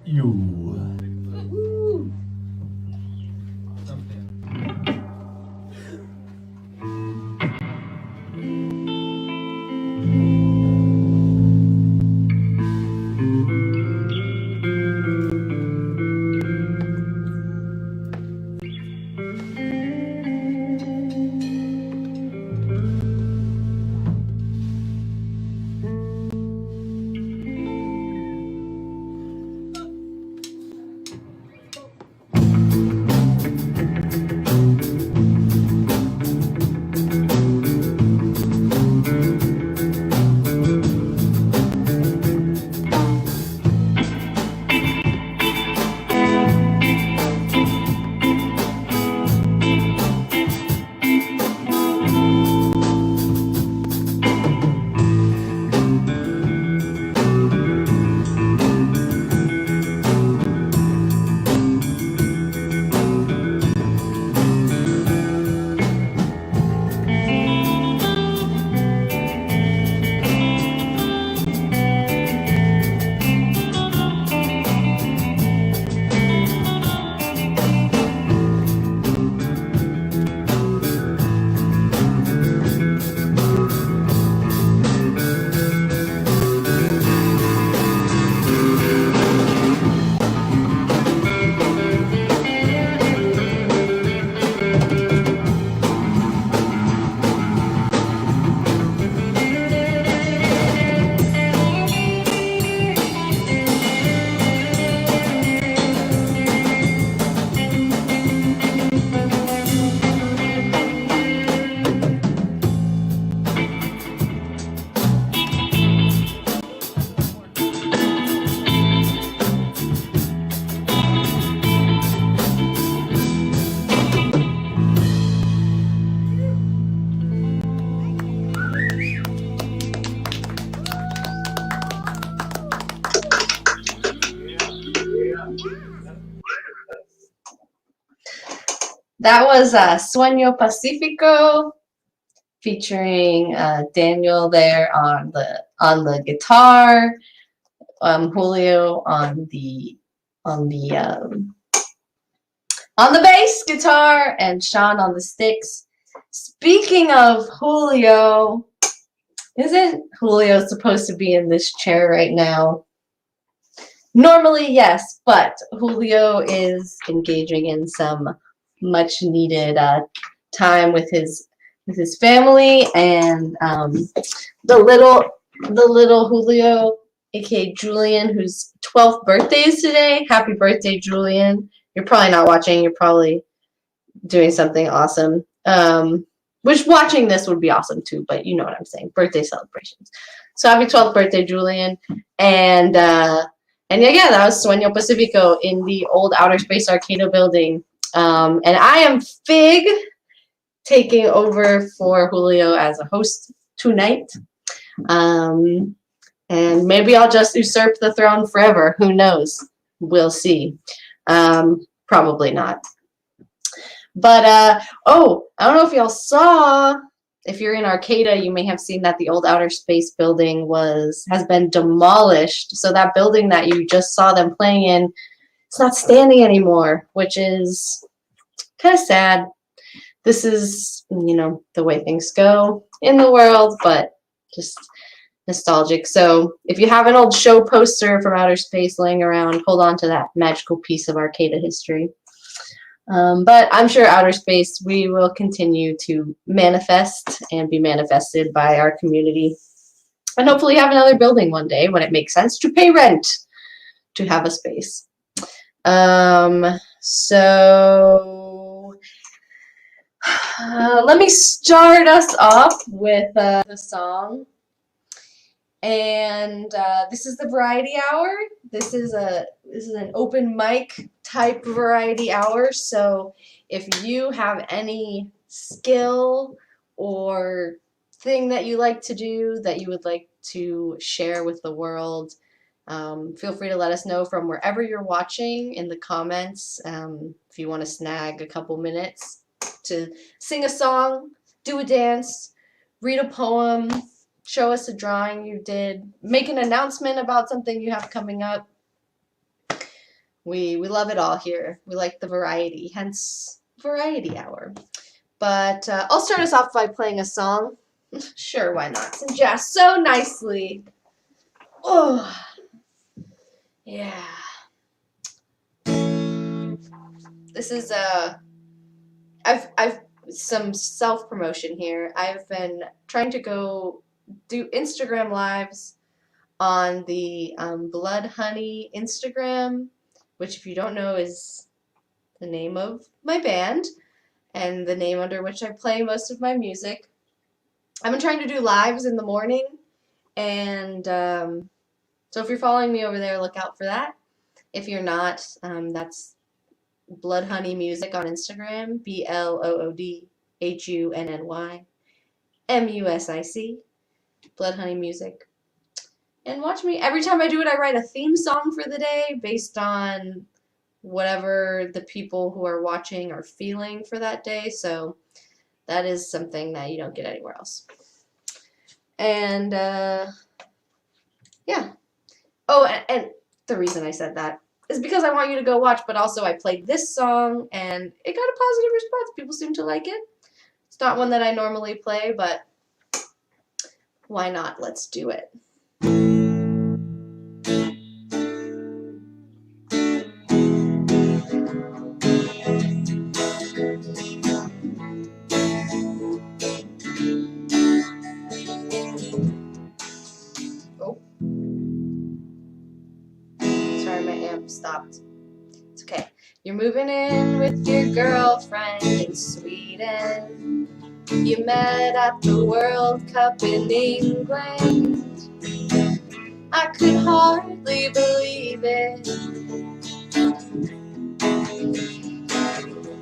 You. That was Sueño Pacifico featuring Daniel there on the guitar, Julio on the bass guitar, and Sean on the sticks. Speaking of Julio, isn't Julio supposed to be in this chair right now? Normally, yes, but Julio is engaging in some much needed time with his family, and the little Julio, aka Julian, whose 12th birthday is today. Happy birthday, Julian! You're probably not watching. You're probably doing something awesome. Which watching this would be awesome too, but you know what I'm saying. Birthday celebrations. So happy 12th birthday, Julian, and yeah, that was Sueño Pacifico in the old Outer Space Arcade building. And I am Fig, taking over for Julio as a host tonight. And maybe I'll just usurp the throne forever. Who knows? We'll see. Probably not. But, I don't know if y'all saw, if you're in Arcata, you may have seen that the old Outer Space building has been demolished. So that building that you just saw them playing in, it's not standing anymore, which is kind of sad. This is, the way things go in the world, but just nostalgic. So if you have an old show poster from outer space laying around, hold on to that magical piece of Arcata history. But I'm sure outer space, we will continue to manifest and be manifested by our community. And hopefully have another building one day when it makes sense to pay rent to have a space. So let me start us off with the song. And this is the variety hour. This is an open mic type variety hour. So if you have any skill or thing that you like to do that you would like to share with the world, feel free to let us know from wherever you're watching in the comments. If you want to snag a couple minutes to sing a song, do a dance, read a poem, show us a drawing you did, make an announcement about something you have coming up. We love it all here. We like the variety, hence Variety Hour. But I'll start us off by playing a song. Sure, why not? Since you asked so nicely. Oh, yeah. This is I've some self promotion here. I've been trying to go do Instagram lives on the Blood Honey Instagram, which, if you don't know, is the name of my band and the name under which I play most of my music. I've been trying to do lives in the morning, and so if you're following me over there, look out for that. If you're not, that's Blood Honey Music on Instagram, BLOODHUNNYMUSIC, Blood Honey Music. And watch me. Every time I do it, I write a theme song for the day based on whatever the people who are watching are feeling for that day. So that is something that you don't get anywhere else. And yeah. Oh, and the reason I said that is because I want you to go watch, but also I played this song and it got a positive response. People seem to like it. It's not one that I normally play, but why not? Let's do it. Oh. Sorry, my amp stopped. It's okay. You're moving in with your girlfriend in Sweden. You met at the World Cup in England. I could hardly believe it.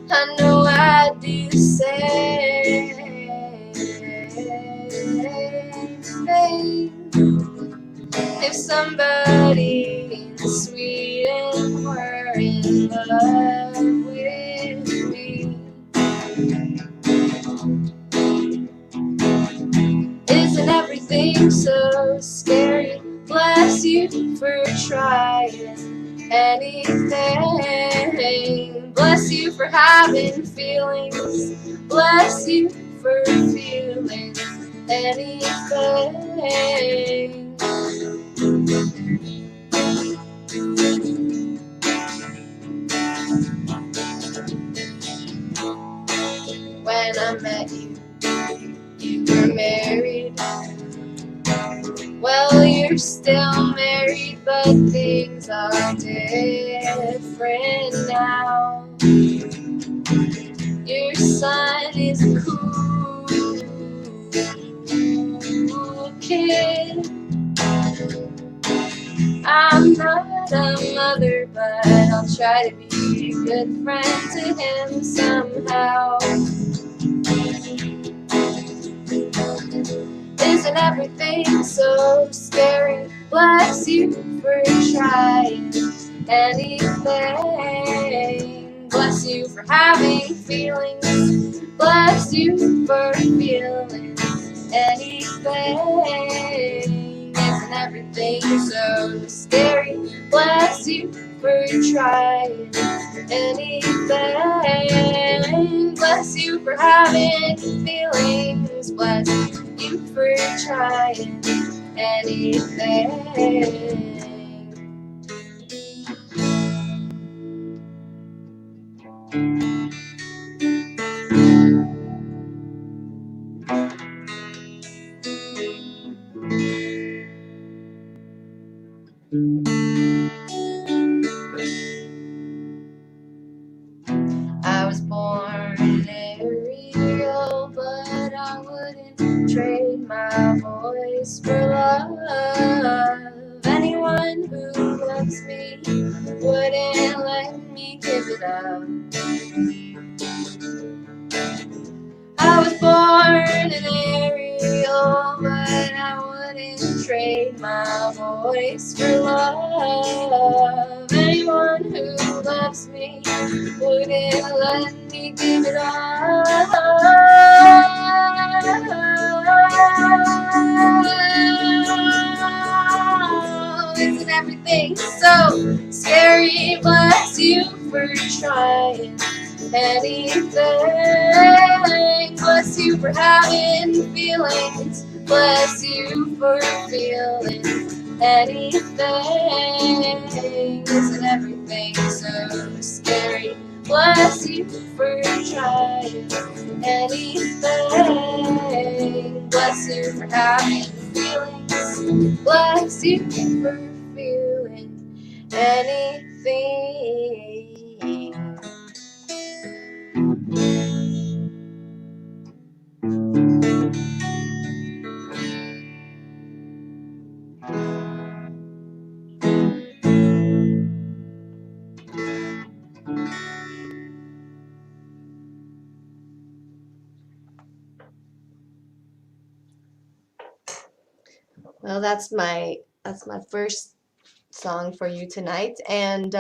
I know I'd do the same thing if somebody in Sweden were in love with me. Isn't everything so scary? Bless you for trying anything. Bless you for having feelings. Bless you for feeling anything. When I met you, you were married. Well, you're still married, but things are different now. Your son is a cool kid. I'm not a mother, but I'll try to be a good friend to him somehow. Isn't everything so scary? Bless you for trying anything. Bless you for having feelings. Bless you for feeling anything. Isn't everything so scary? Bless you for trying anything. Bless you for having feelings. Bless you for trying anything. I was born in Ariel, but I wouldn't trade my voice for love. Anyone who loves me wouldn't let me give it up. I was born in Ariel, but I wouldn't trade my voice for love. Anyone who loves me wouldn't let me give it up. Isn't everything so scary. Bless you for trying anything. Bless you for having feelings. Bless you for feeling anything. Isn't everything so scary? Bless you for trying anything. Bless you for having feelings. Bless you for feeling anything. Well, that's my first song for you tonight, and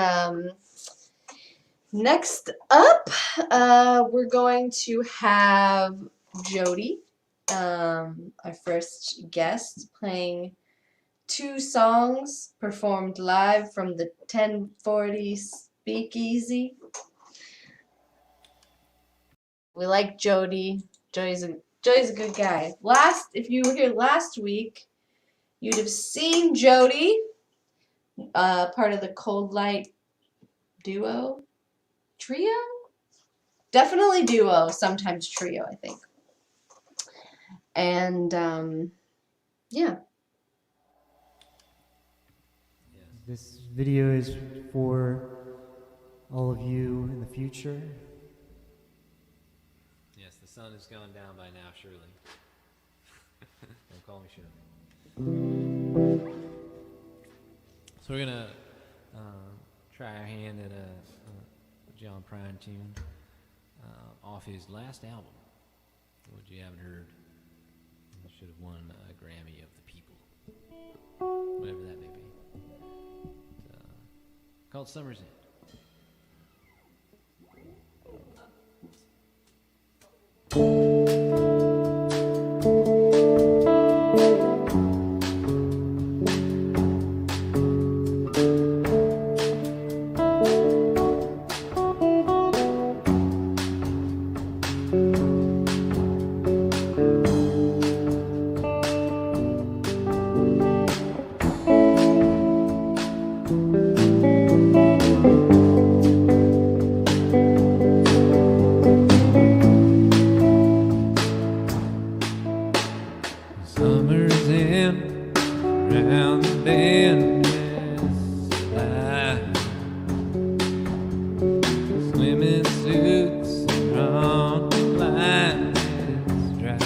next up, we're going to have Jody, our first guest, playing 2 songs performed live from the 1040 Speakeasy. We like Jody. Jody's a good guy. If you were here last week, you'd have seen Jody, part of the Cold Light duo, trio? Definitely duo, sometimes trio, I think. And, yeah. This video is for all of you in the future. Yes, the sun has gone down by now, surely. Don't call me Shirley. So we're gonna try our hand at a John Prine tune off his last album, which you haven't heard. He should have won a Grammy of the People, whatever that may be. Called Summer's End. Summer's in, round the bend is light. Swimming suits on the line is dry.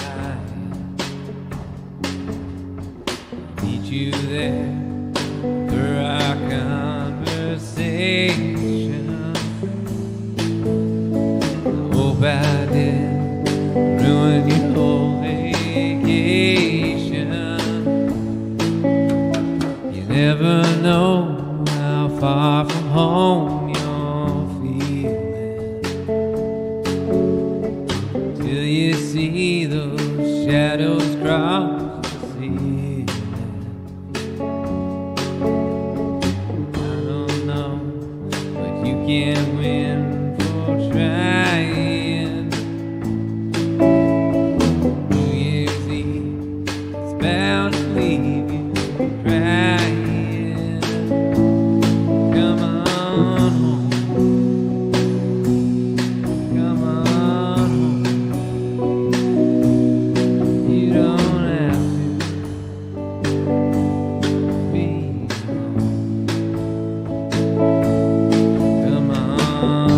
I'll meet you there for our conversation. I hope I didn't ruin your whole vacation. You never know how far from home you're feeling till you see those shadows cross the ceiling. I don't know, but you can't win for trying. New Year's Eve, it's bound to leave you crying. Come on home. Come on home. You don't have to be alone. Come on home.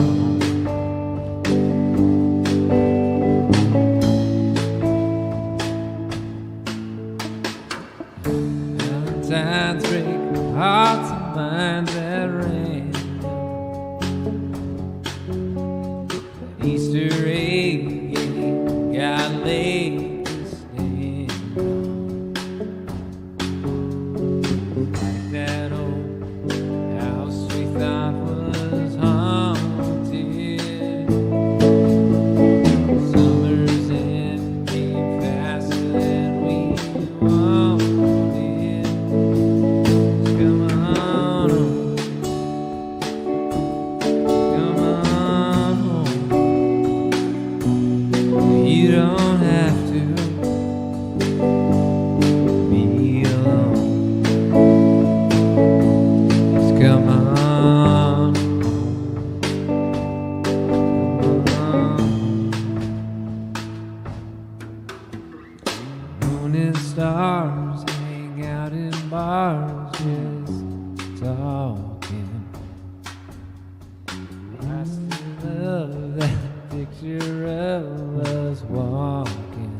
picture of us walking.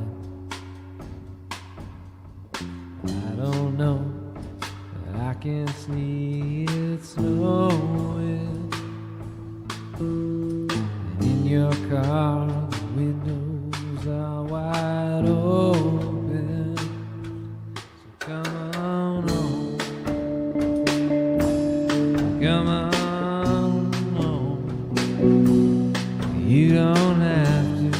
I don't know, but I can see it snowing. And in your car, the windows are wide open. So come on home. Come on home. You don't have to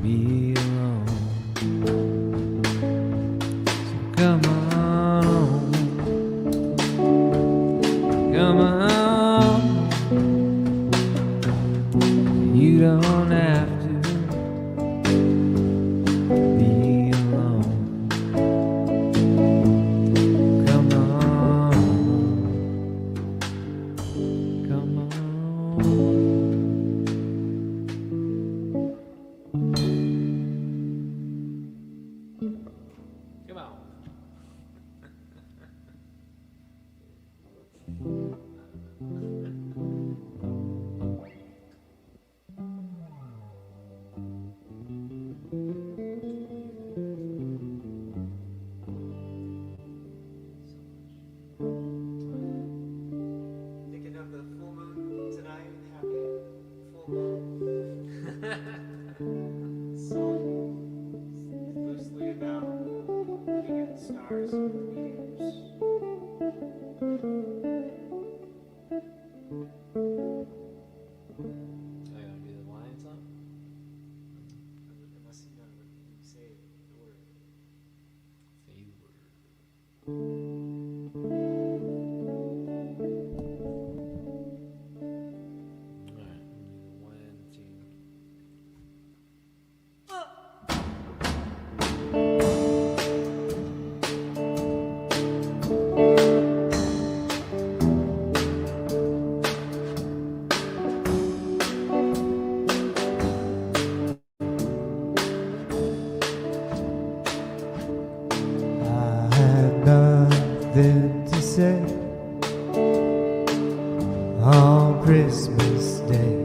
be alone. So come on home. Come on. You don't have to be alone. Come on. Come on. Come on. Thinking of the full moon tonight. Happy full moon. Song is loosely about looking at the stars and the meteors. I gotta do the line song? Unless you know what you say the word. Say the word. Alright, 1, 2. I had nothing to say on Christmas Day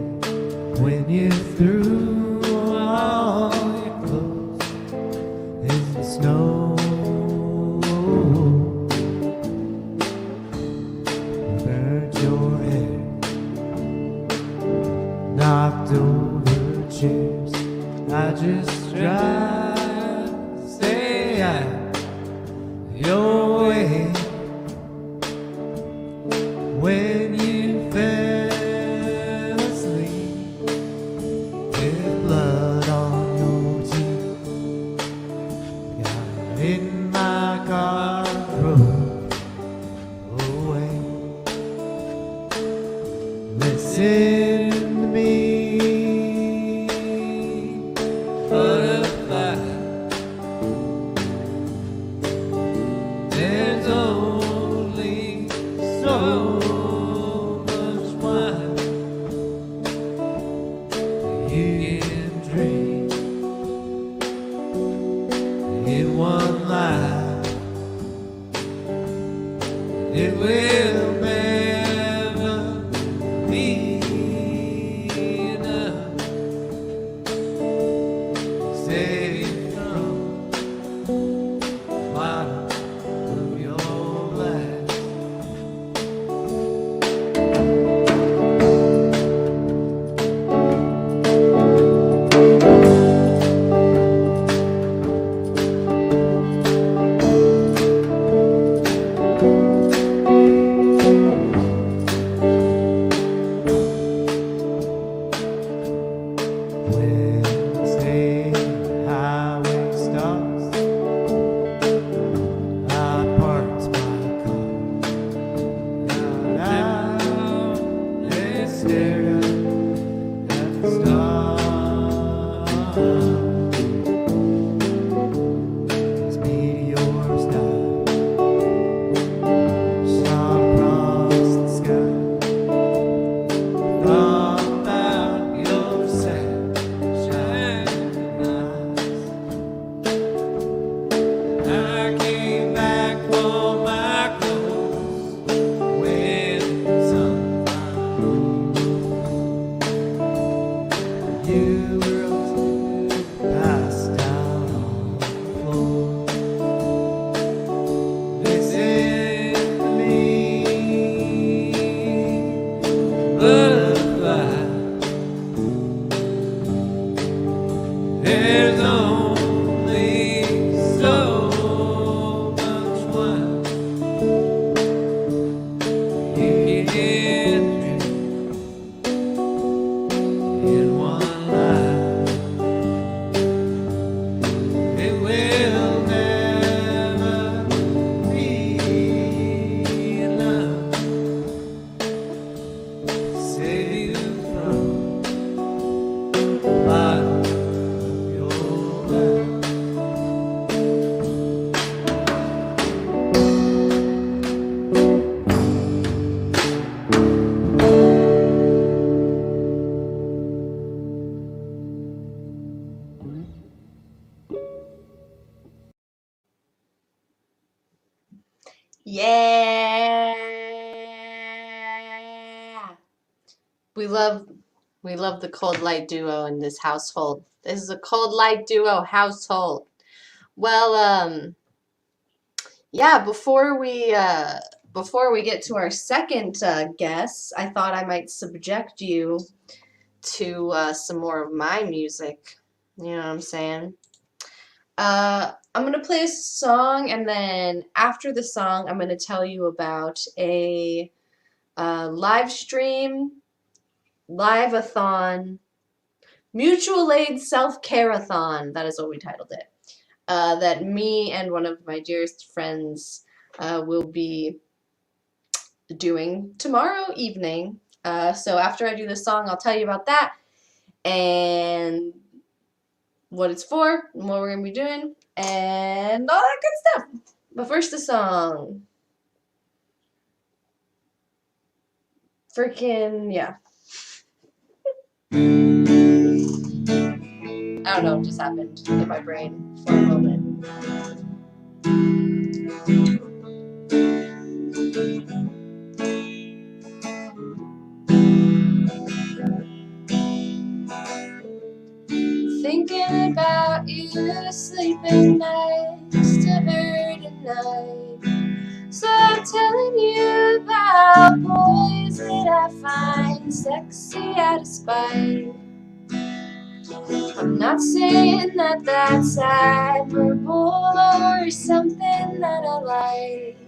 when you threw all your clothes in the snow. Burnt your hair, knocked over chairs. I just tried to stay out your way when you fell asleep with blood on your cheek. Got in my car and drove away. Listen to me, butterfly. There's only so much wine you can drink in one life. It will never be enough to save from the bottom of your life. Wednesday highway stops. I parked my car, got out and stared up at the stars. As meteors dive, shot across the sky. Thought about your sad, shining eyes. I came back for my clothes when the sun finally butterfly. There's only so much wine you can drink in one life. It will never be enough to save you from the bottom of your life. Yeah. We love the Cold Light Duo in this household. This is a Cold Light Duo household. Well, yeah, before we get to our second guest, I thought I might subject you to some more of my music. You know what I'm saying? I'm gonna play a song, and then after the song, I'm gonna tell you about a live stream, live-a-thon, mutual aid self-care-a-thon. That is what we titled it. That me and one of my dearest friends will be doing tomorrow evening. So after I do the song, I'll tell you about that and what it's for and what we're gonna be doing and all that good stuff. But first, the song. Freaking yeah. I don't know what just happened in my brain for a moment. Thinking about you, sleeping next to her tonight. So I'm telling you about boys that I find sexy out of spite. I'm not saying that that's admirable or something that I like.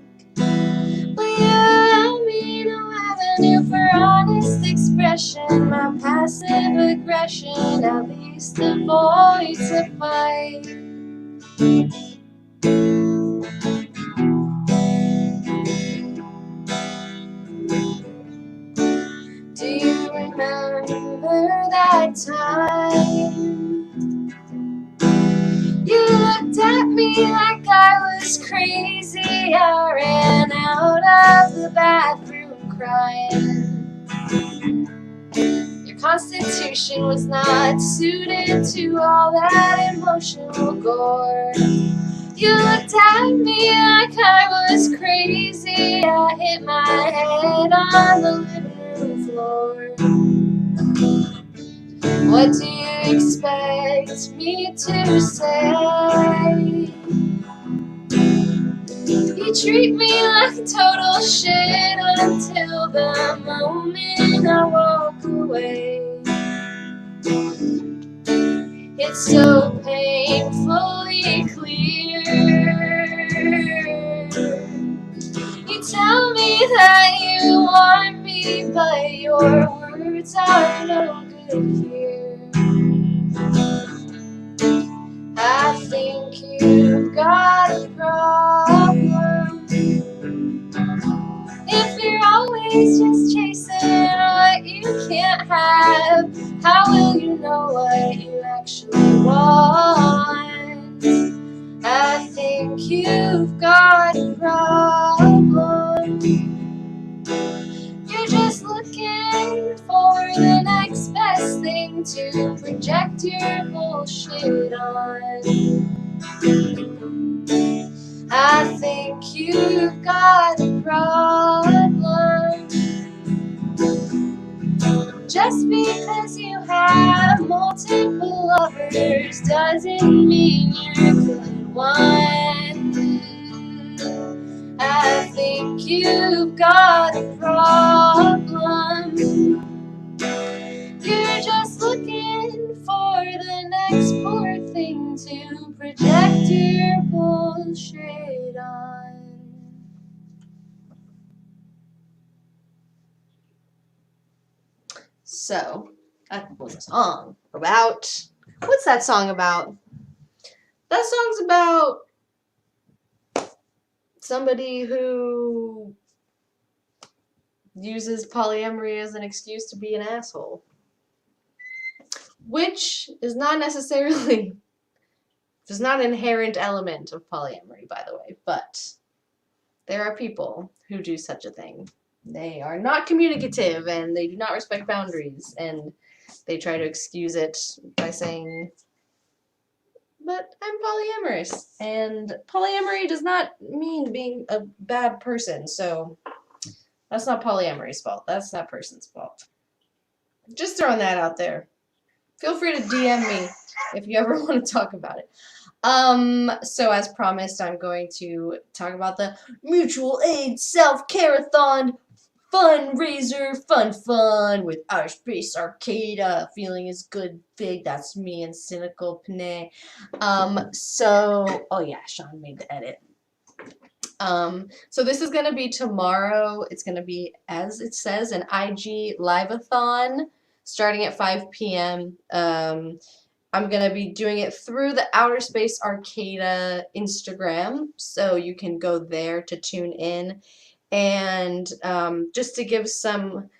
Will you allow me to avenue for honest expression? My passive aggression at least avoids a fight. Do you remember that time? You looked at me like I was crazy. I ran out of the bathroom crying. Your constitution was not suited to all that emotional gore. You looked at me like I was crazy. I hit my head on the living room floor. What do you expect me to say? You treat me like total shit until the moment I walk away. It's so painfully clear. You tell me that you want me, but your words are no good here. I think you've got a problem. If you're always just chasing what you can't have, how will you know what you actually want? I think you've got a problem. You're just looking for the next best thing to project your bullshit on. I think you've got a problem. Just because you have multiple lovers doesn't mean you're a good one. I think you've got a problem. So that was a song about. What's that song about? That song's about somebody who uses polyamory as an excuse to be an asshole. Which is not necessarily, there's not an inherent element of polyamory, by the way, but there are people who do such a thing. They are not communicative and they do not respect boundaries, and they try to excuse it by saying, but I'm polyamorous, and polyamory does not mean being a bad person, so that's not polyamory's fault. That's that person's fault. Just throwing that out there. Feel free to DM me if you ever want to talk about it. So as promised, I'm going to talk about the Mutual Aid Self-Care-a-thon fundraiser, fun with Outer Space Arcada. Feeling is good, Fig. That's me and Cynical Panay. Oh yeah, Sean made the edit. So this is gonna be tomorrow. It's gonna be, as it says, an IG live-a-thon starting at 5 p.m. I'm gonna be doing it through the Outer Space Arcada Instagram, so you can go there to tune in. And just to give some,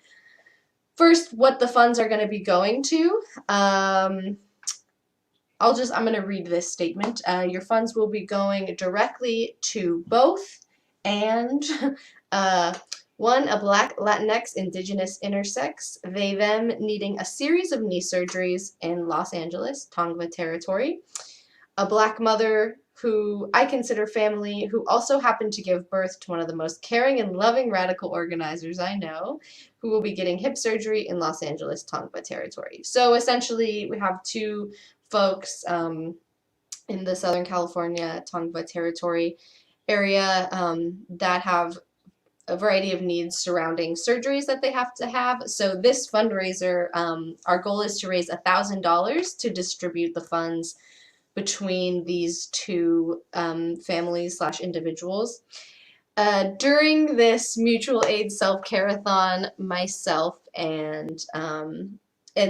first, what the funds are going to be going to. I'm going to read this statement. Your funds will be going directly to both and one, a Black Latinx Indigenous intersex, they them needing a series of knee surgeries in Los Angeles, Tongva territory, a Black mother who I consider family, who also happened to give birth to one of the most caring and loving radical organizers I know, who will be getting hip surgery in Los Angeles, Tongva territory. So essentially, we have two folks in the Southern California, Tongva territory area that have a variety of needs surrounding surgeries that they have to have. So this fundraiser, our goal is to raise $1,000 to distribute the funds between these two families / individuals. During this mutual aid self-care-a-thon, myself and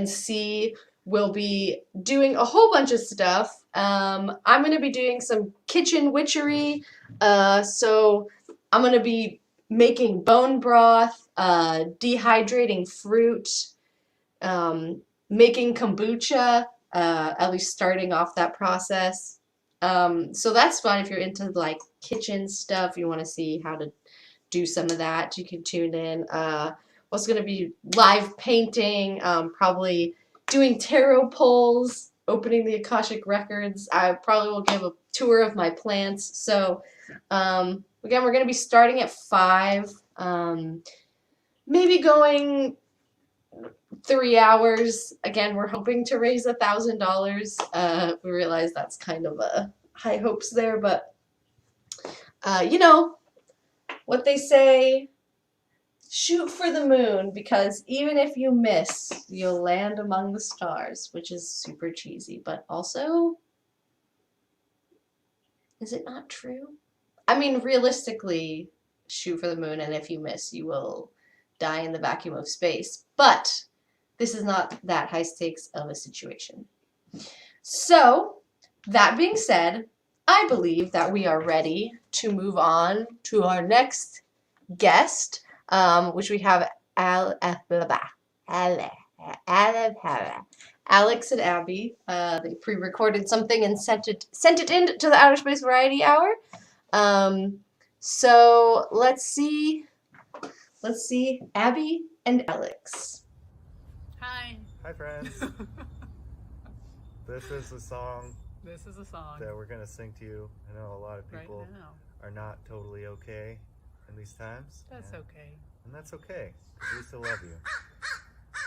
C will be doing a whole bunch of stuff. I'm going to be doing some kitchen witchery. So I'm going to be making bone broth, dehydrating fruit, making kombucha, at least starting off that process. So that's fun if you're into like kitchen stuff, you want to see how to do some of that, you can tune in. Also going to be live painting, probably doing tarot pulls, opening the Akashic Records. I probably will give a tour of my plants. So again, we're going to be starting at 5, maybe going 3 hours. Again, we're hoping to raise $1,000. We realize that's kind of high hopes there, but you know what they say, shoot for the moon, because even if you miss, you'll land among the stars, which is super cheesy, but also, is it not true? I mean, realistically, shoot for the moon, and if you miss, you will die in the vacuum of space. But this is not that high stakes of a situation. So, that being said, I believe that we are ready to move on to our next guest, which we have Alex and Abby. They pre-recorded something and sent it in to the Outer Space Variety Hour. So let's see Abby and Alex. Hi. Hi friends. This is a song that we're gonna sing to you. I know a lot of people right now. are not totally okay in these times. That's and, okay. And that's okay, 'cause we still love you.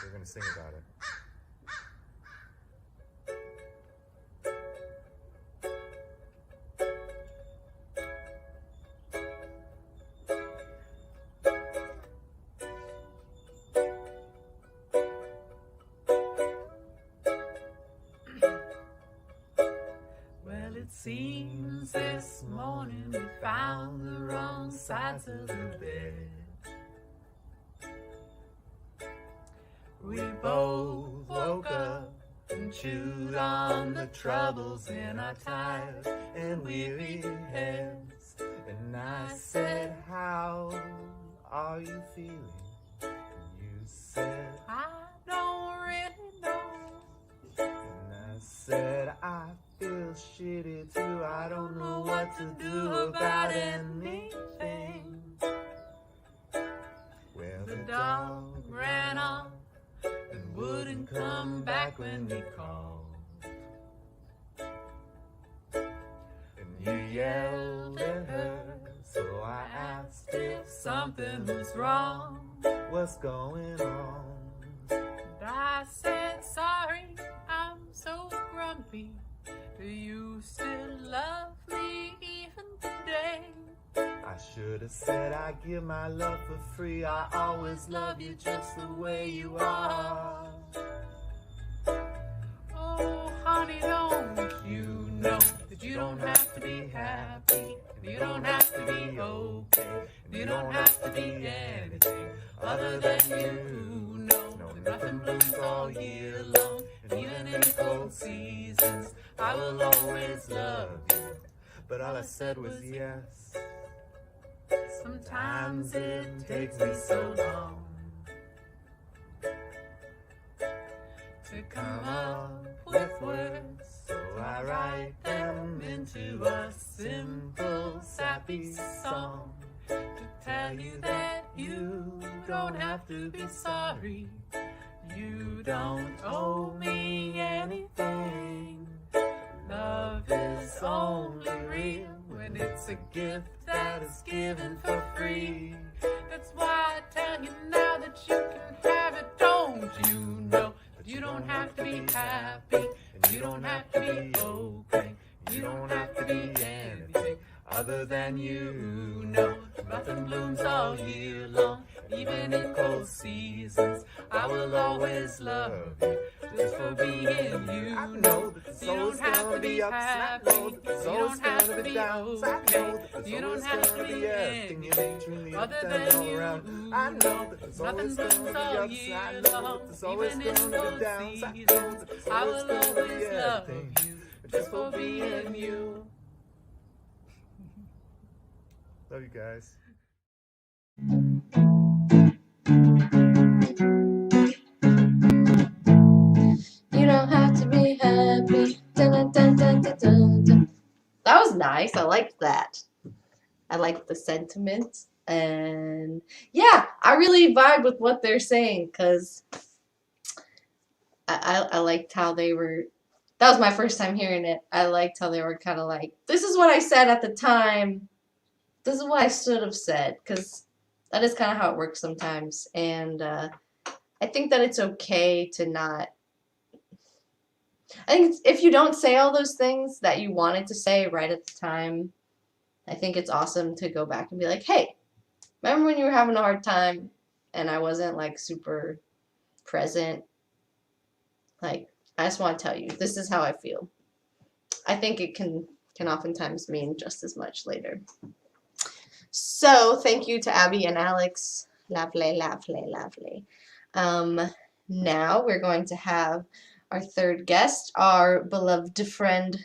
We're gonna sing about it. Well, it seems this morning we found the wrong sides of the bed. We both woke up and chewed on the troubles in our tired and weary heads. And I said, how are you feeling? And you said, I don't really know. and I said, I feel shitty too. I don't know what to do about anything. Well, The dog ran off and wouldn't come back when we called. and you yelled at her, so I asked if Something was wrong. what's going on. And I said, sorry, I'm so grumpy. Do you still love me even today? I should have said I give my love for free. I always love you just the way you are. Oh, honey, don't you know that you don't have to be happy, and you don't have to be okay, and you don't have to be anything other than you know that nothing blooms all year long, and even in cold seasons, I will always love you. But all I said was yes. Sometimes it takes me so long to come up with words, so I write them into a simple, sappy song to tell you that you don't have to be sorry. You don't owe me anything. Love is only real when it's a gift that is given for free. That's why I tell you now that you can have it. Don't you know that you don't have to be happy, and you don't have to be okay, you don't have to be anything other than you know. Nothing blooms all year long, even in cold seasons. I will always love you just for being you. I know that there's You don't always have gonna to be be ups, I happy. know that there's You always don't have gonna to be be downs, I know okay. that there's You don't always have to gonna be be everything in anything between the other up than and all you. around. I know that there's Nothing always gonna blooms be all ups, I year know long, that there's always even in gonna be cold downs, I know seasons. that there's I always will gonna be always love everything you just for being you. Love you guys. You don't have to be happy. Dun, dun, dun, dun, dun, dun, dun. That was nice. I liked that. I liked the sentiment. And yeah, I really vibe with what they're saying because I liked how they were. That was my first time hearing it. I liked how they were kind of like, this is what I said at the time. This is what I should have said because that is kind of how it works sometimes. And I think that it's okay to not. I think if you don't say all those things that you wanted to say right at the time, I think it's awesome to go back and be like, hey, remember when you were having a hard time and I wasn't like super present? Like, I just want to tell you, this is how I feel. I think it can oftentimes mean just as much later. So thank you to Abby and Alex. Lovely, lovely, lovely. Now we're going to have our third guest, our beloved friend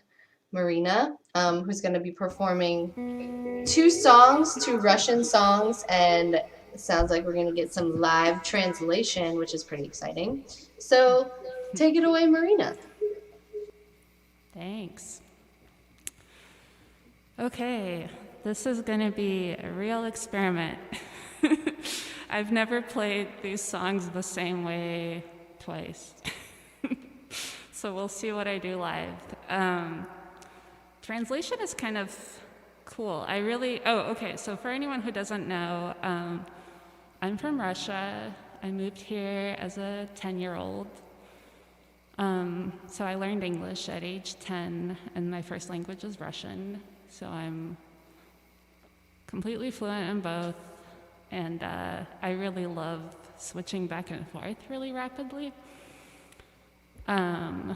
Marina, who's going to be performing two Russian songs, and it sounds like we're going to get some live translation, which is pretty exciting. So take it away, Marina. Thanks. Okay, this is going to be a real experiment. I've never played these songs the same way twice. So we'll see what I do live. Translation is kind of cool. So for anyone who doesn't know, I'm from Russia. I moved here as a 10-year-old. So I learned English at age 10, and my first language is Russian. So I'm completely fluent in both, and I really love switching back and forth really rapidly. And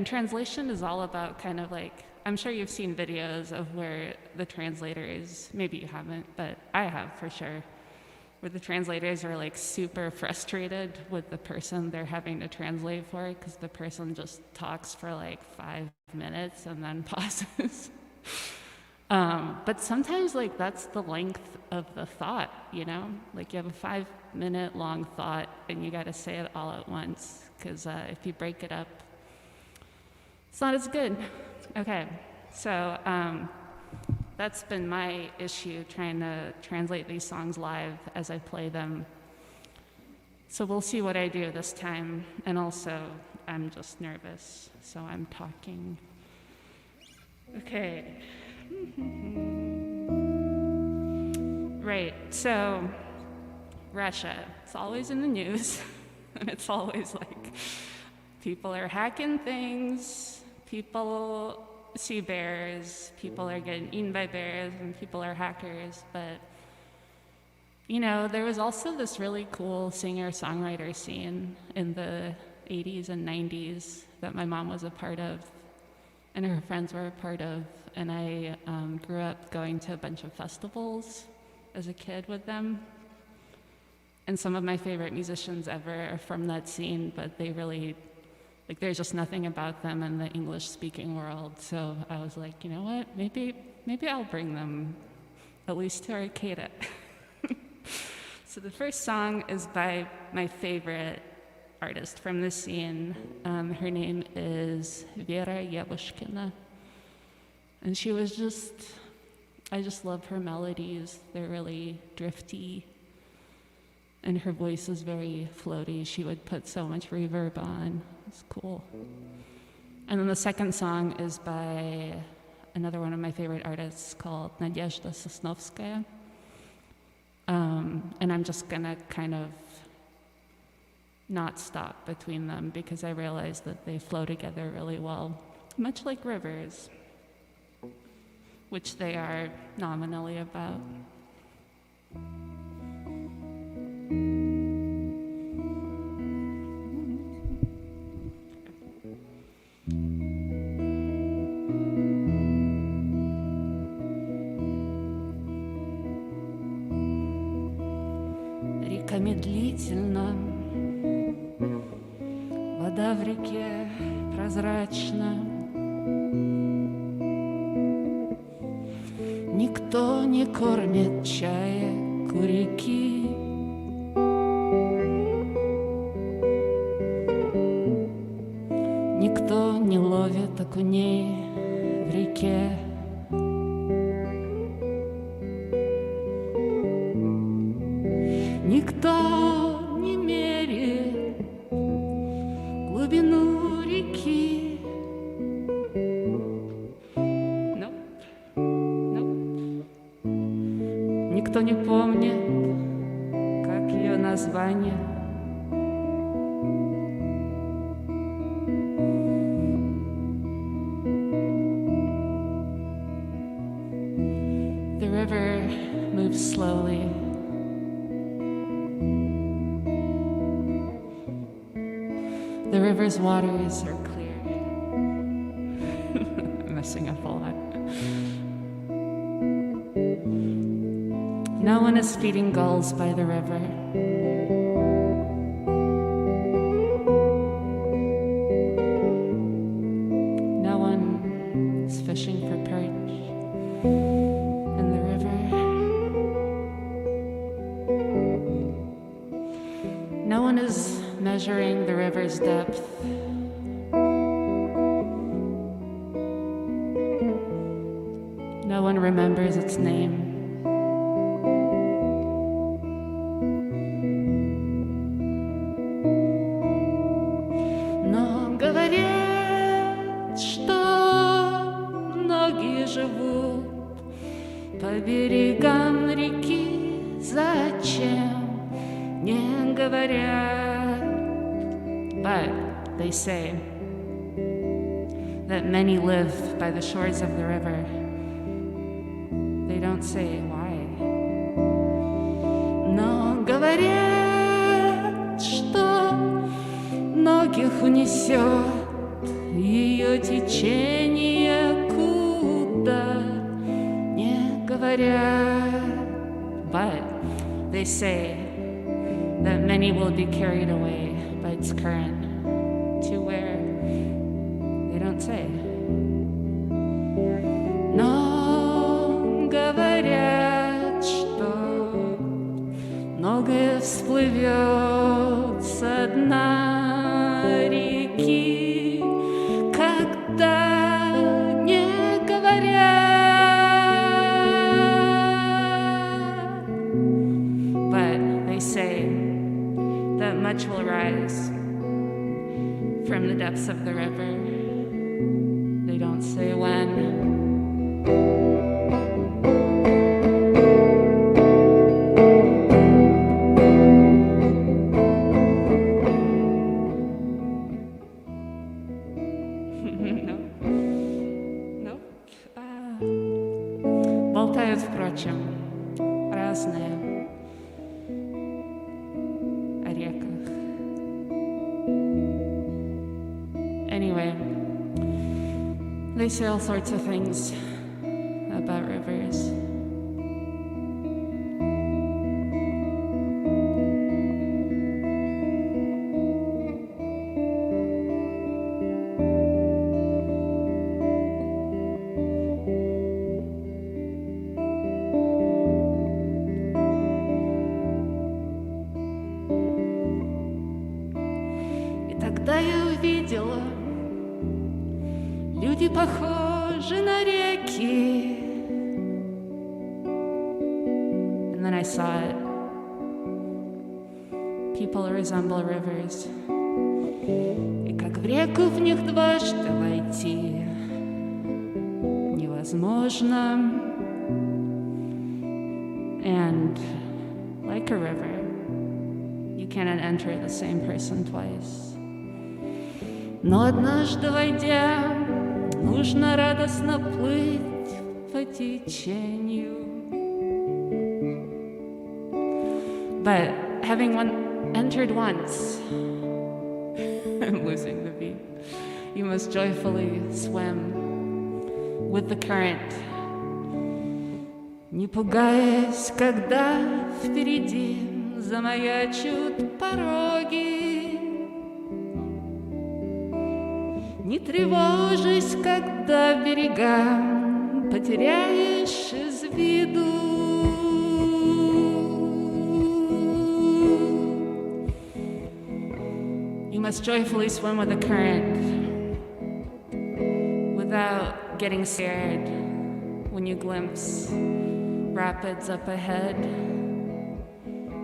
translation is all about kind of like, I'm sure you've seen videos of where the translator is, maybe you haven't, but I have for sure, where the translators are like super frustrated with the person they're having to translate for because the person just talks for like 5 minutes and then pauses. But sometimes like that's the length of the thought, you know? Like you have a 5-minute long thought and you got to say it all at once because if you break it up, it's not as good. Okay, so that's been my issue trying to translate these songs live as I play them. So we'll see what I do this time. And also, I'm just nervous, so I'm talking. Okay. Right, so Russia. It's always in the news, and it's always like people are hacking things, people see bears, people are getting eaten by bears, and people are hackers. But, you know, there was also this really cool singer-songwriter scene in the 80s and 90s that my mom was a part of, and her friends were a part of. And I grew up going to a bunch of festivals as a kid with them. And some of my favorite musicians ever are from that scene, but they really, like, there's just nothing about them in the English-speaking world. So I was like, you know what? Maybe I'll bring them at least to Arcata. So the first song is by my favorite artist from the scene. Her name is Vera Yavushkina. And she was I just love her melodies. They're really drifty. And her voice is very floaty. She would put so much reverb on. It's cool. And then the second song is by another one of my favorite artists called Nadezhda Sosnovskaya. And I'm just gonna kind of not stop between them because I realize that they flow together really well, much like rivers, which they are nominally about. Река медлительна, вода в реке прозрачна. Никто не кормит чаек у реки. Никто не ловит окуней в реке. Никто не меряет глубину реки. Никто не помнит, как ее название. The river moves slowly. The river's waters are clear. I'm messing up a lot. No one is feeding gulls by the river. No one is fishing for perch in the river. No one is measuring the river's depth. No one remembers its name. Но говорят, что многие живут по берегам реки. Зачем не говорят? But they say that many live by the shores of the river. They don't say why. Но говорят, что многих унесет ее течение куда. Не говорят, but they say that many will be carried away by its current to where they don't say. Но говорят, что многое всплывет со дна реки, когда не говорят. But they say that much will rise from the depths of the river. They don't say when. Болтают, впрочем, разные о реках. Anyway, they say all sorts of things about rivers. Тогда я увидела, люди похожи на реки. And then I saw it. People resemble rivers. И как в реку в них дважды войти невозможно. And like a river, you cannot enter the same person twice. Но однажды войдя, нужно радостно плыть по течению. But having entered once, I'm losing the beat, you must joyfully swim with the current, не пугаясь, когда впереди замаячут пороги. Не тревожись, когда берега потеряешь из виду. You must joyfully swim with the current without getting scared when you glimpse rapids up ahead,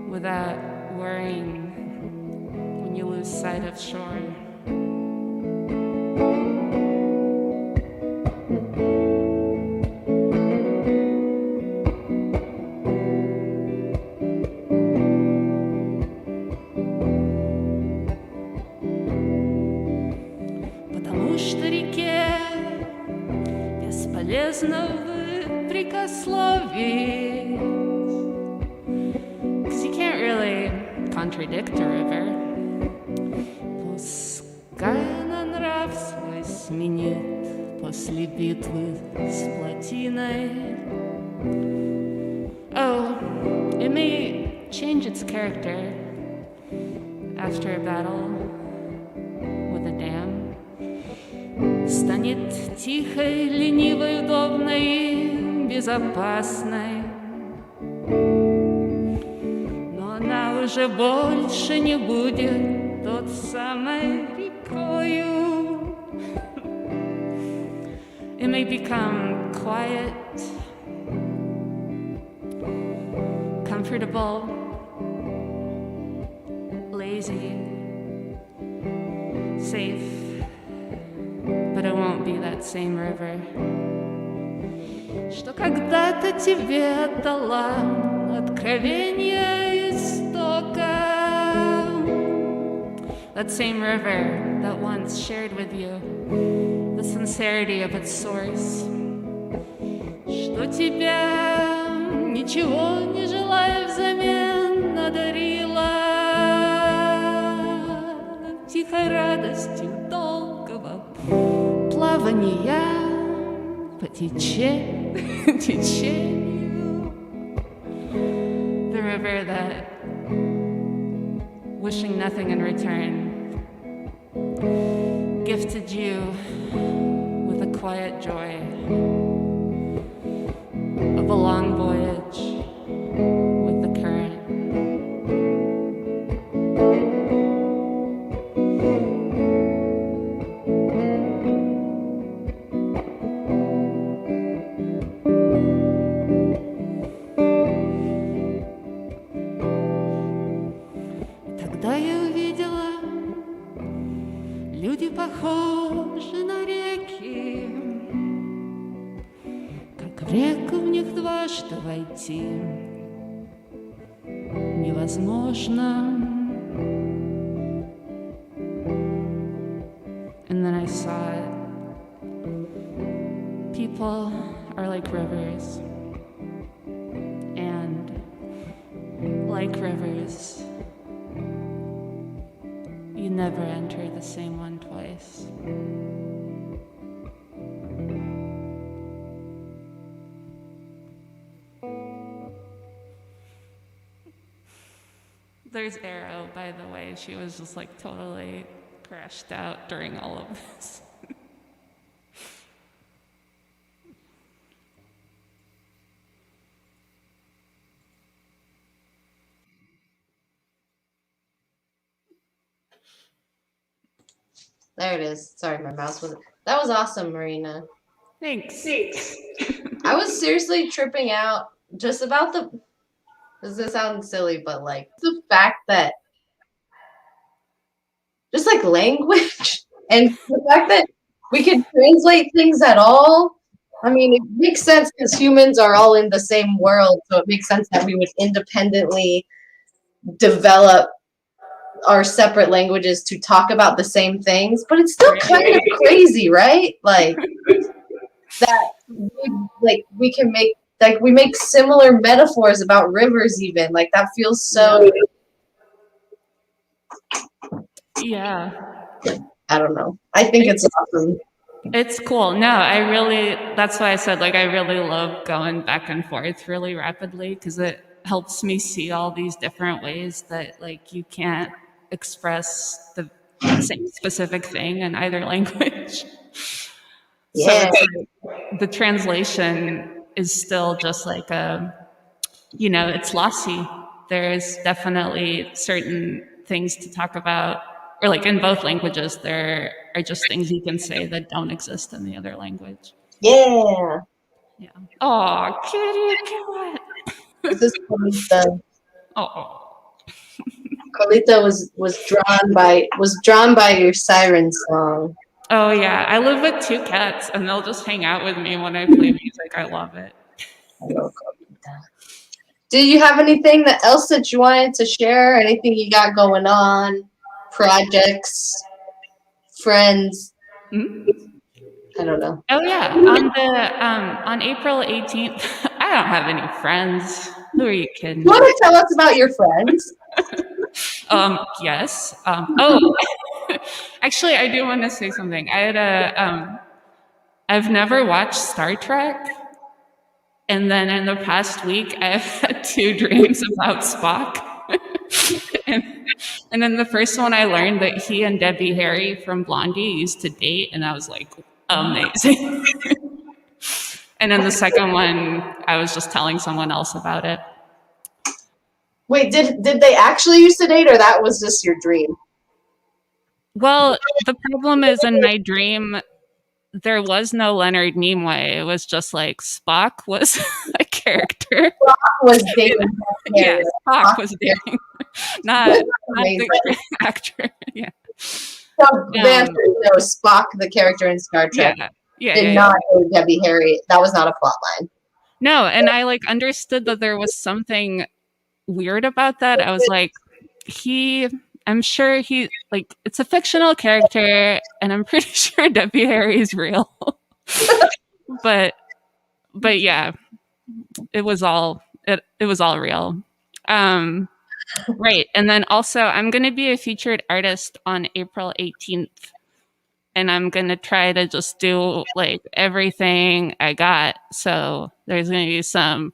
without worrying when you lose sight of shore. Потому что реке бесполезно прикословить. 'Cause you can't really contradict a river. Пускай она нрав свой сменит после битвы с плотиной. Oh, it may change its character after a battle with a dam. Станет тихой, ленивой, удобной и безопасной. Но она уже больше не будет тот самой рекою. It may become quiet, comfortable, lazy, safe, but it won't be that same river. Что когда-то тебе дала откровение истока. That same river that once shared with you the sincerity of its source. Что тебя, ничего не желая взамен, одарила тихой радостью долгого плавания по течению. The river that wishing nothing in return, gifted you with a quiet joy of a long voyage with the current. Тогда я увидела, люди похожи на реки, как в реку в них дважды войти невозможно. And then I saw it. People are like rivers, and like rivers, you never enter the same one twice. There's Arrow, by the way. She was just like totally crashed out during all of this. There it is. Sorry, my mouse was. That was awesome, Marina. Thanks. I was seriously tripping out just about the. This sounds silly, but like the fact that just like language and the fact that we can translate things at all. I mean, it makes sense because humans are all in the same world, so it makes sense that we would independently develop our separate languages to talk about the same things, but it's still kind of crazy, right? Like that we can make like we make similar metaphors about rivers even. Like that feels so Yeah. I don't know. I think it's awesome. It's cool. No, that's why I said, like, I really love going back and forth really rapidly because it helps me see all these different ways that, like, you can't express the same specific thing in either language. Yeah. So the translation is still just like it's lossy. There's definitely certain things to talk about, or like in both languages, there are just things you can say that don't exist in the other language. Yeah. Yeah. Oh, kitty cat. This is Colita. Oh. Colita was drawn by your siren song. Oh yeah, I live with 2 cats, and they'll just hang out with me when I play music. I love it. Hello, Colita. Do you have anything else that you wanted to share? Anything you got going on? Projects? Friends? Hmm? I don't know. Oh yeah, on April 18th, I don't have any friends. Who are you kidding? You want to tell us about your friends? Yes. Actually, I do want to say something. I've never watched Star Trek, and then in the past week, I've had 2 dreams about Spock. and then the first one, I learned that he and Debbie Harry from Blondie used to date, and I was like, amazing. And then the second one, I was just telling someone else about it. Wait, did they actually used to date, or that was just your dream? Well, the problem is in my dream, there was no Leonard Nimoy. It was just like Spock was a character. Spock was dating. Yeah, Spock was dating, not the actor. Yeah. So the answer is no. Spock, the character in Star Trek, did not know Debbie Harry. That was not a plot line. No, and I like understood that there was something weird about that. I was like, I'm sure he like it's a fictional character, and I'm pretty sure Debbie Harry is real. but yeah, it was all real. Right. And then also I'm going to be a featured artist on April 18th, and I'm going to try to just do like everything I got. So there's going to be some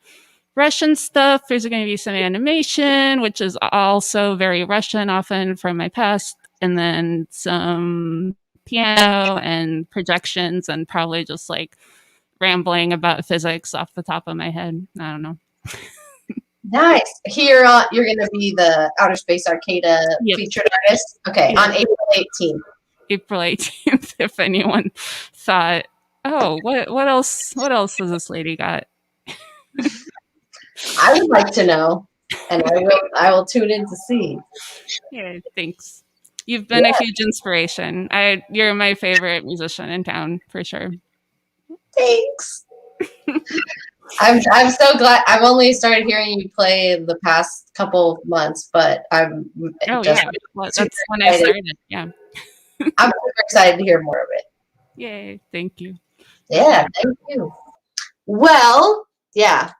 Russian stuff. There's going to be some animation, which is also very Russian, often from my past, and then some piano and projections, and probably just like rambling about physics off the top of my head. I don't know. Nice. Here, you're going to be the Outer Space Arcada Yep. featured artist. Okay, Yep. on April 18th. April 18th, if anyone thought, oh, what else has this lady got? I would like to know, and I will tune in to see. Yeah, thanks. You've been a huge inspiration. You're my favorite musician in town for sure. Thanks. I'm so glad. I've only started hearing you play in the past couple of months, but I'm Oh just yeah, well, super that's when I excited. started. Yeah. I'm super excited to hear more of it. Yay! Thank you. Yeah, thank you. Well, yeah,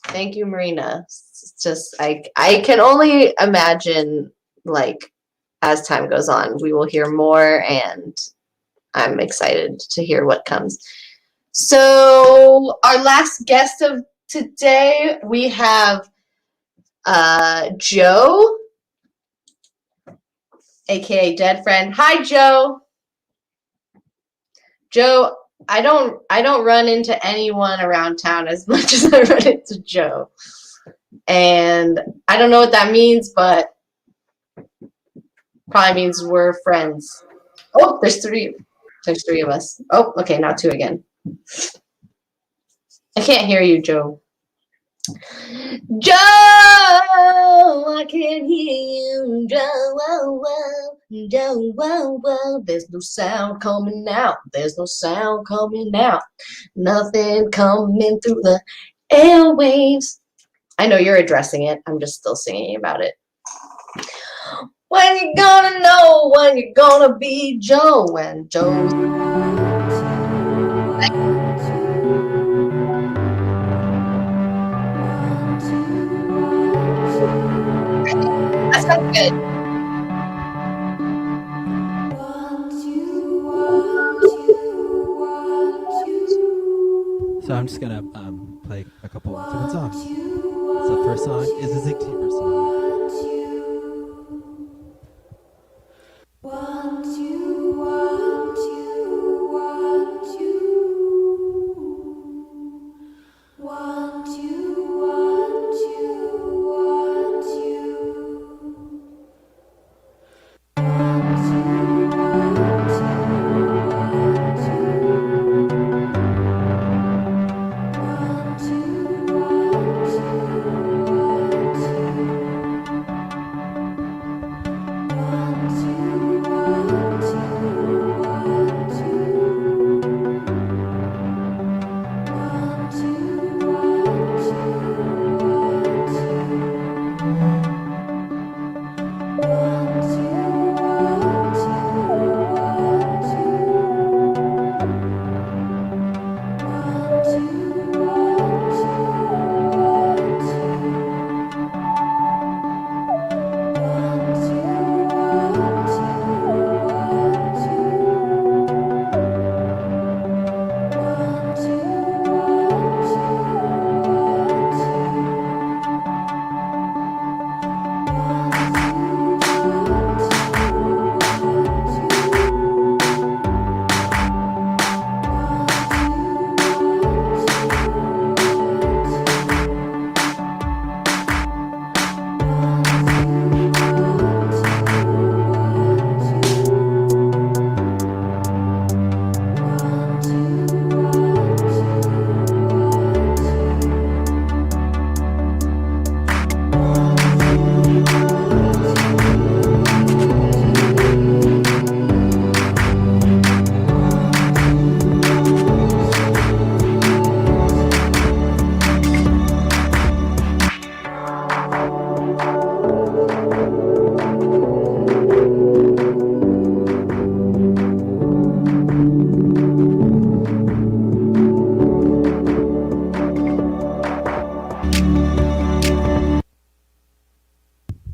thank you, Marina. It's just I can only imagine, like, as time goes on, we will hear more, and I'm excited to hear what comes. So our last guest of today, we have Joe, aka Dead Friend. Hi, Joe. Joe, I don't run into anyone around town as much as I run into Joe. And I don't know what that means, but probably means we're friends. Oh, there's three of us. Oh, okay, now two again. I can't hear you, Joe. Joe, I can't hear you, Joe. Whoa, whoa, Joe, whoa, whoa. There's no sound coming out. There's no sound coming out. Nothing coming through the airwaves. I know you're addressing it. I'm just still singing about it. When you gonna know when you're gonna be Joe? When Joe's that sounds good. So I'm just gonna play a couple different songs. So the first song is a Zig Tabor song.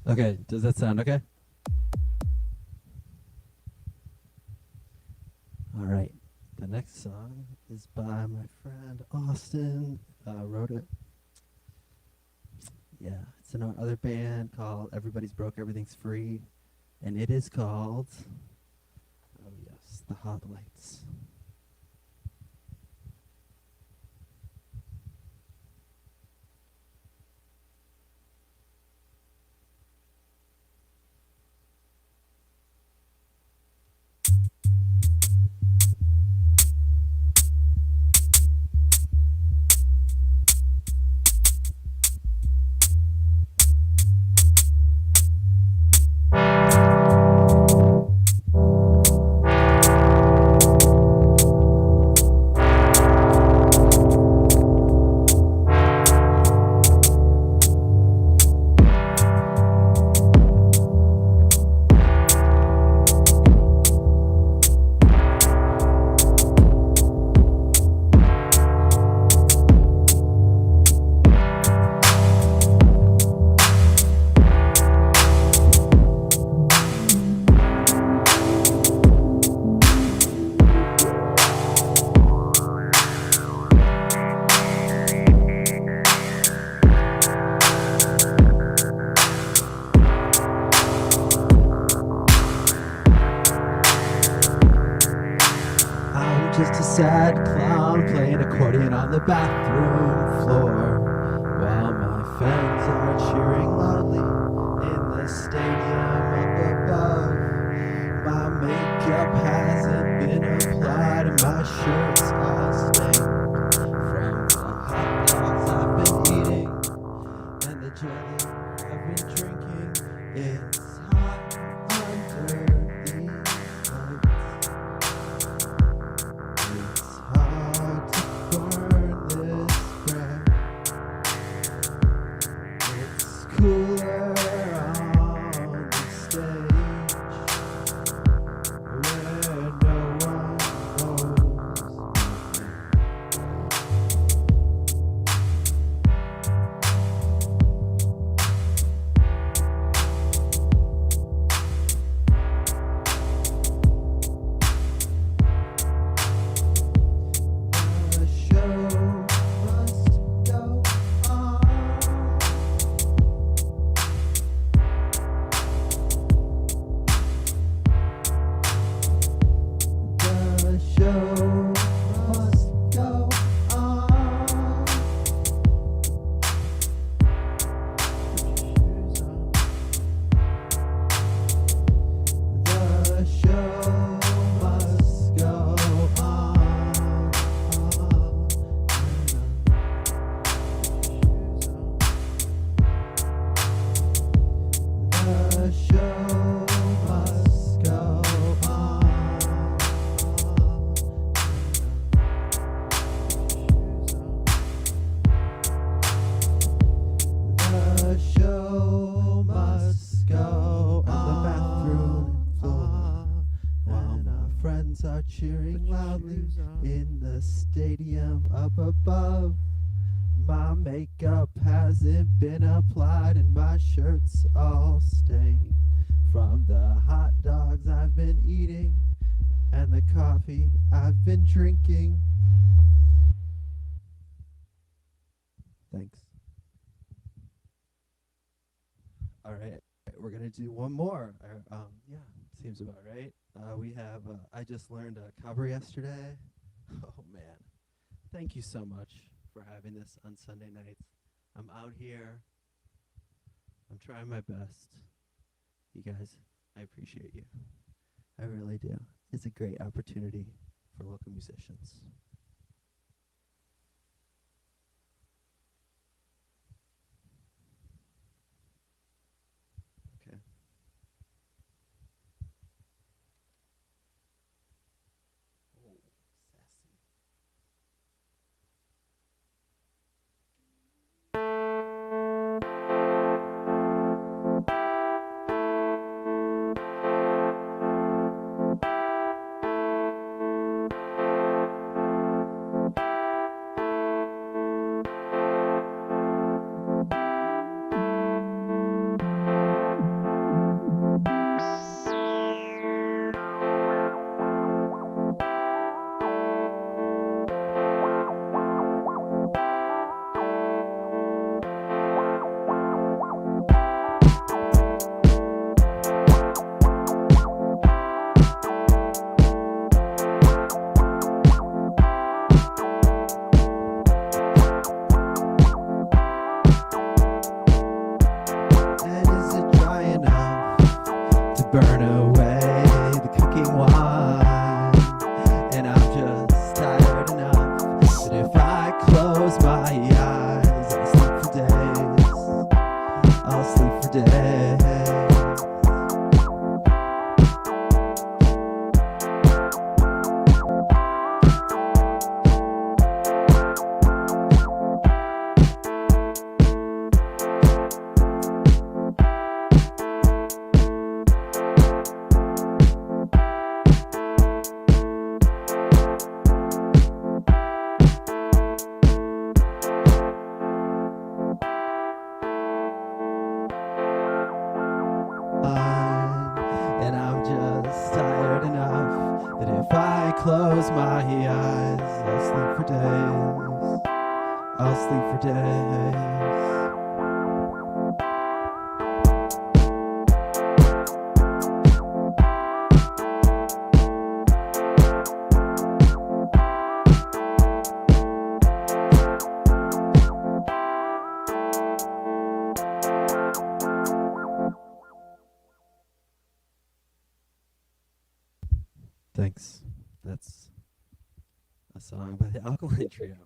Okay, does that sound okay? All right. The next song is by my friend Austin. Wrote it. Yeah, it's an other band called Everybody's Broke, Everything's Free, and it is called, oh yes, The Hot Lights. I'm just a sad clown playing accordion on the bathroom floor while my friends are cheering loudly in the stadium up above. My makeup hasn't been applied and my shirt's all stained from the hot dogs I've been eating and the jelly I've been drinking. It's hot under these lights. It's hard to burn this bread. It's cooler on the stage where no one knows me. The show must go on. The show must go on. The show must go on. The show must go on. The show must go on the bathroom floor while my friends are cheering loudly in the stadium up above. My makeup hasn't been applied and my shirt's all stained from the hot dogs I've been eating and the coffee I've been drinking. Thanks. All right, we're gonna do one more. Yeah, seems about right. We have. I just learned a cover yesterday. Oh man, thank you so much for having this on Sunday nights. I'm out here. I'm trying my best. You guys, I appreciate you. I really do. It's a great opportunity for local musicians. Okay. Oh, sassy. burn away the cooking wine. And I'm just tired enough that if I close my eyes, I'll sleep for days. I'll sleep for days. And I'm just tired enough that if I close my eyes, I'll sleep for days. I'll sleep for days. Thanks. That's a song by the Alkaline Trio.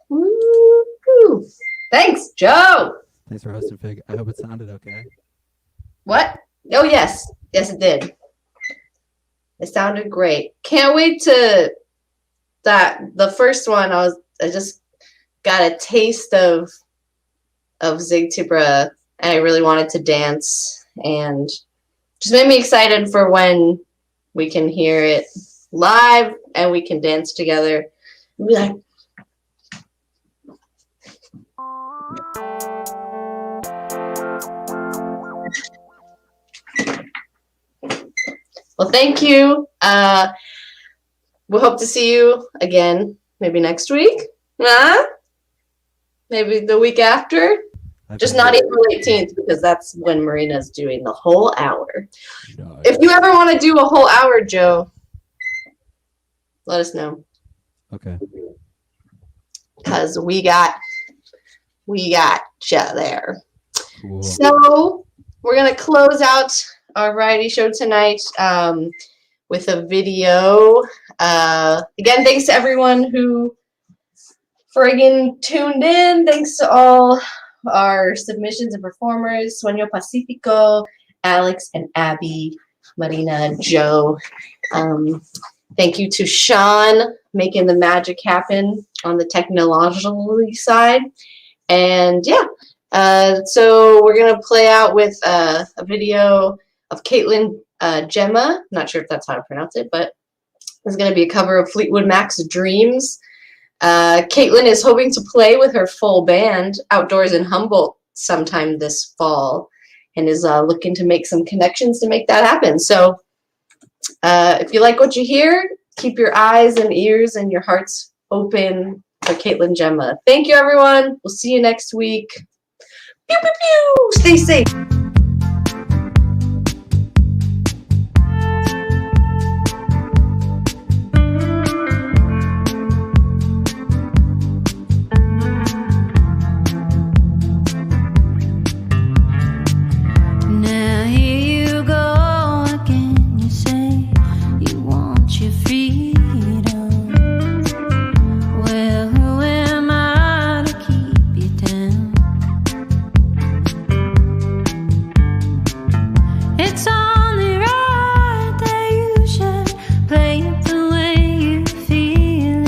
Woo-hoo. Thanks, Joe. Thanks for hosting, Fig. I hope it sounded okay. What? Oh, yes. Yes, it did. It sounded great. Can't wait to the first one. I just got a taste of Zig Tibra, and I really wanted to dance, and just made me excited for when we can hear it live and we can dance together. And be like, well, thank you. We hope to see you again, maybe next week. Maybe the week after. Just not April 18th, because that's when Marina's doing the whole hour. No, If you ever want to do a whole hour, Joe, let us know. okay. Because we got you there. Cool. So we're going to close out our variety show tonight with a video. Again, thanks to everyone who friggin' tuned in. Thanks to all our submissions and performers, Sueño Pacifico, Alex and Abby, Marina, Joe. Thank you to Sean making the magic happen on the technological side. And yeah, so we're going to play out with a video of Caitlin Gemma. Not sure if that's how to pronounce it, but it's going to be a cover of Fleetwood Mac's Dreams. Caitlin is hoping to play with her full band outdoors in Humboldt sometime this fall, and is looking to make some connections to make that happen. So if you like what you hear, keep your eyes and ears and your hearts open for Caitlin Gemma. Thank you, everyone. We'll see you next week. Pew, pew, pew. Stay safe. Now here you go again. You say you want your freedom. Well, who am I to keep you down? It's only right that you should play it the way you feel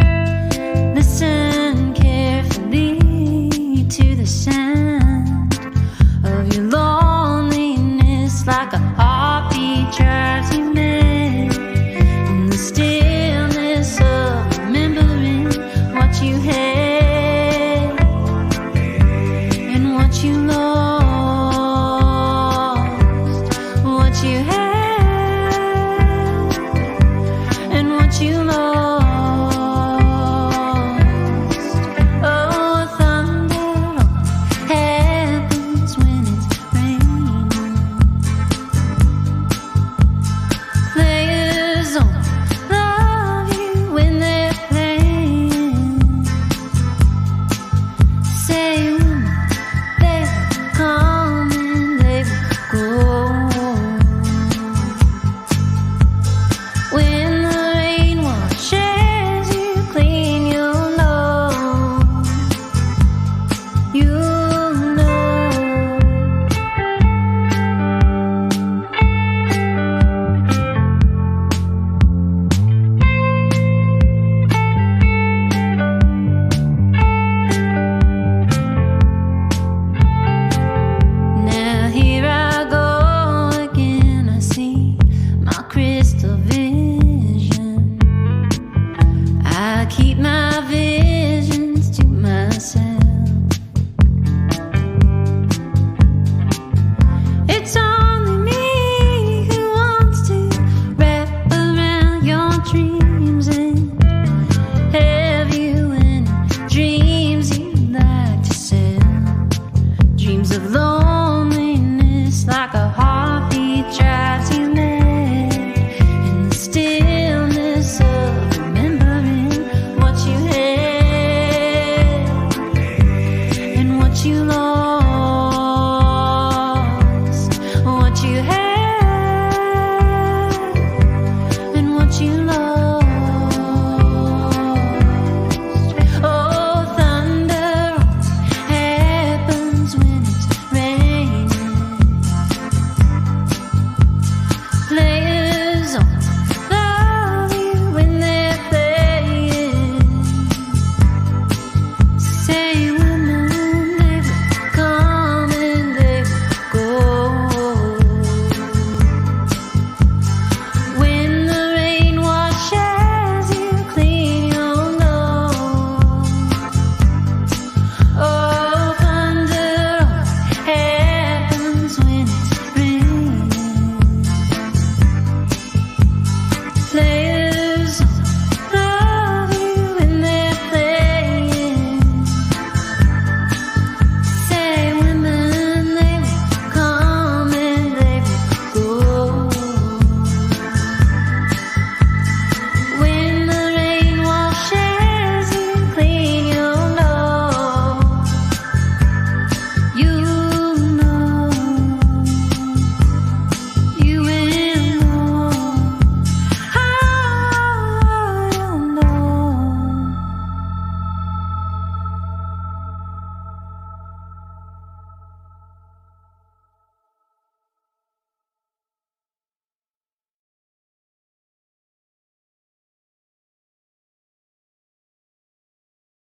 it. Listen carefully to the sound of your loneliness, like a heartbeat drives you mad. In the stillness of remembering what you had and what you lost, what you had and what you lost. Oh, thunder happens when it's raining. Players don't love you when they're playing. Say when they're dreams of lonely